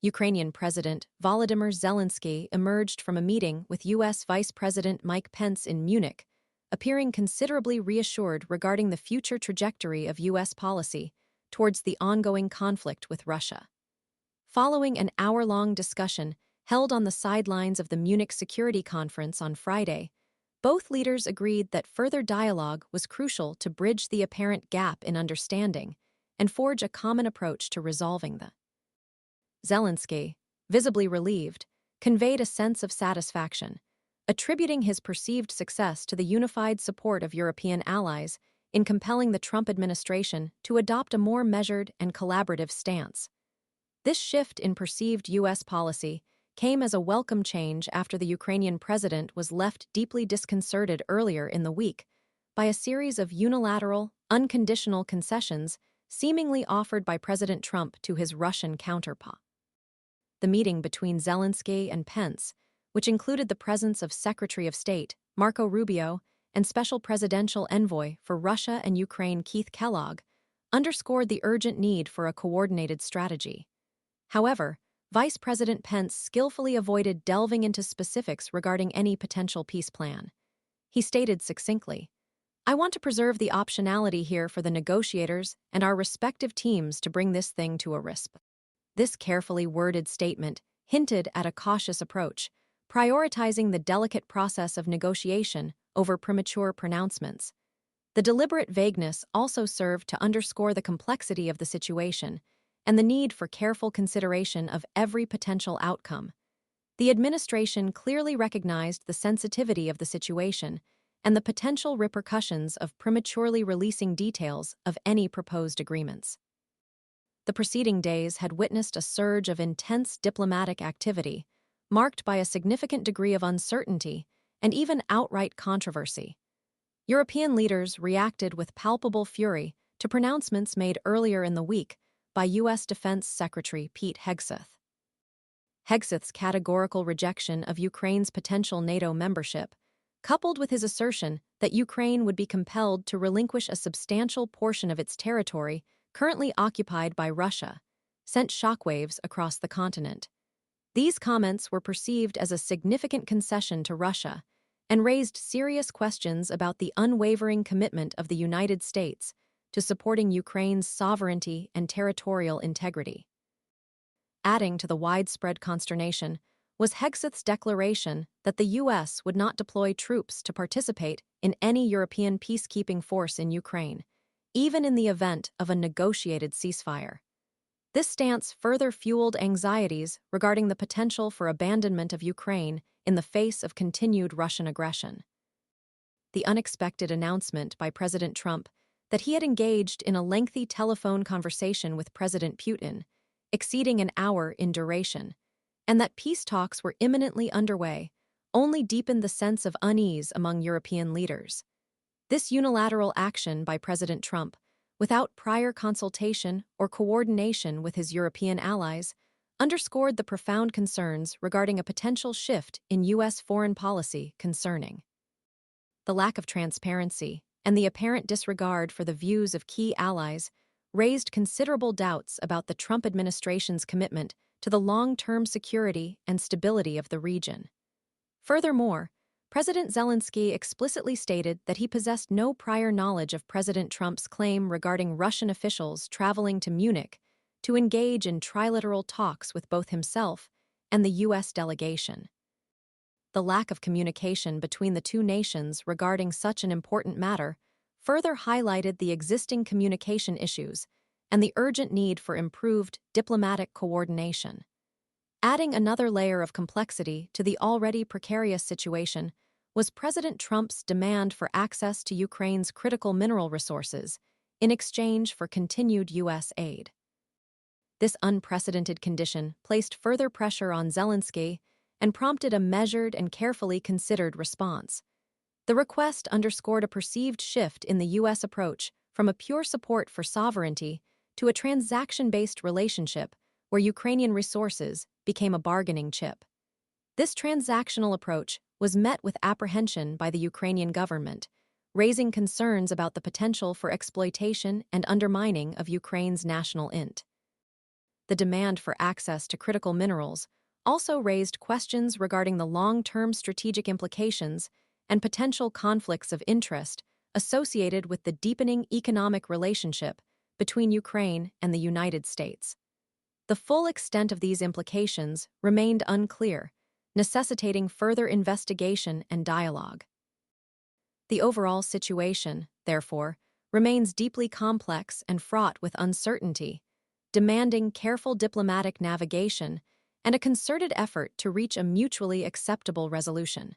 Ukrainian President Volodymyr Zelenskyy emerged from a meeting with U.S. Vice President Mike Pence in Munich, appearing considerably reassured regarding the future trajectory of U.S. policy towards the ongoing conflict with Russia. Following an hour-long discussion held on the sidelines of the Munich Security Conference on Friday, both leaders agreed that further dialogue was crucial to bridge the apparent gap in understanding and forge a common approach to resolving them. Zelenskyy, visibly relieved, conveyed a sense of satisfaction, attributing his perceived success to the unified support of European allies in compelling the Trump administration to adopt a more measured and collaborative stance. This shift in perceived U.S. policy came as a welcome change after the Ukrainian president was left deeply disconcerted earlier in the week by a series of unilateral, unconditional concessions seemingly offered by President Trump to his Russian counterpart. The meeting between Zelenskyy and Pence, which included the presence of Secretary of State Marco Rubio and Special Presidential Envoy for Russia and Ukraine Keith Kellogg, underscored the urgent need for a coordinated strategy. However, Vice President Pence skillfully avoided delving into specifics regarding any potential peace plan. He stated succinctly, "I want to preserve the optionality here for the negotiators and our respective teams to bring this thing to a RISP." This carefully worded statement hinted at a cautious approach, prioritizing the delicate process of negotiation over premature pronouncements. The deliberate vagueness also served to underscore the complexity of the situation and the need for careful consideration of every potential outcome. The administration clearly recognized the sensitivity of the situation and the potential repercussions of prematurely releasing details of any proposed agreements. The preceding days had witnessed a surge of intense diplomatic activity, marked by a significant degree of uncertainty and even outright controversy. European leaders reacted with palpable fury to pronouncements made earlier in the week by U.S. Defense Secretary Pete Hegseth. Hegseth's categorical rejection of Ukraine's potential NATO membership, coupled with his assertion that Ukraine would be compelled to relinquish a substantial portion of its territory currently occupied by Russia, sent shockwaves across the continent. These comments were perceived as a significant concession to Russia and raised serious questions about the unwavering commitment of the United States to supporting Ukraine's sovereignty and territorial integrity. Adding to the widespread consternation was Hegseth's declaration that the U.S. would not deploy troops to participate in any European peacekeeping force in Ukraine, even in the event of a negotiated ceasefire. This stance further fueled anxieties regarding the potential for abandonment of Ukraine in the face of continued Russian aggression. The unexpected announcement by President Trump that he had engaged in a lengthy telephone conversation with President Putin, exceeding an hour in duration, and that peace talks were imminently underway, only deepened the sense of unease among European leaders. This unilateral action by President Trump, without prior consultation or coordination with his European allies, underscored the profound concerns regarding a potential shift in U.S. foreign policy concerning the lack of transparency and the apparent disregard for the views of key allies raised considerable doubts about the Trump administration's commitment to the long-term security and stability of the region. Furthermore, President Zelenskyy explicitly stated that he possessed no prior knowledge of President Trump's claim regarding Russian officials traveling to Munich to engage in trilateral talks with both himself and the U.S. delegation. The lack of communication between the two nations regarding such an important matter further highlighted the existing communication issues and the urgent need for improved diplomatic coordination. Adding another layer of complexity to the already precarious situation was President Trump's demand for access to Ukraine's critical mineral resources in exchange for continued U.S. aid. This unprecedented condition placed further pressure on Zelenskyy and prompted a measured and carefully considered response. The request underscored a perceived shift in the U.S. approach from a pure support for sovereignty to a transaction-based relationship where Ukrainian resources became a bargaining chip. This transactional approach was met with apprehension by the Ukrainian government, raising concerns about the potential for exploitation and undermining of Ukraine's national int. the demand for access to critical minerals, also raised questions regarding the long-term strategic implications and potential conflicts of interest associated with the deepening economic relationship between Ukraine and the United States. The full extent of these implications remained unclear, necessitating further investigation and dialogue. The overall situation, therefore, remains deeply complex and fraught with uncertainty, demanding careful diplomatic navigation and a concerted effort to reach a mutually acceptable resolution.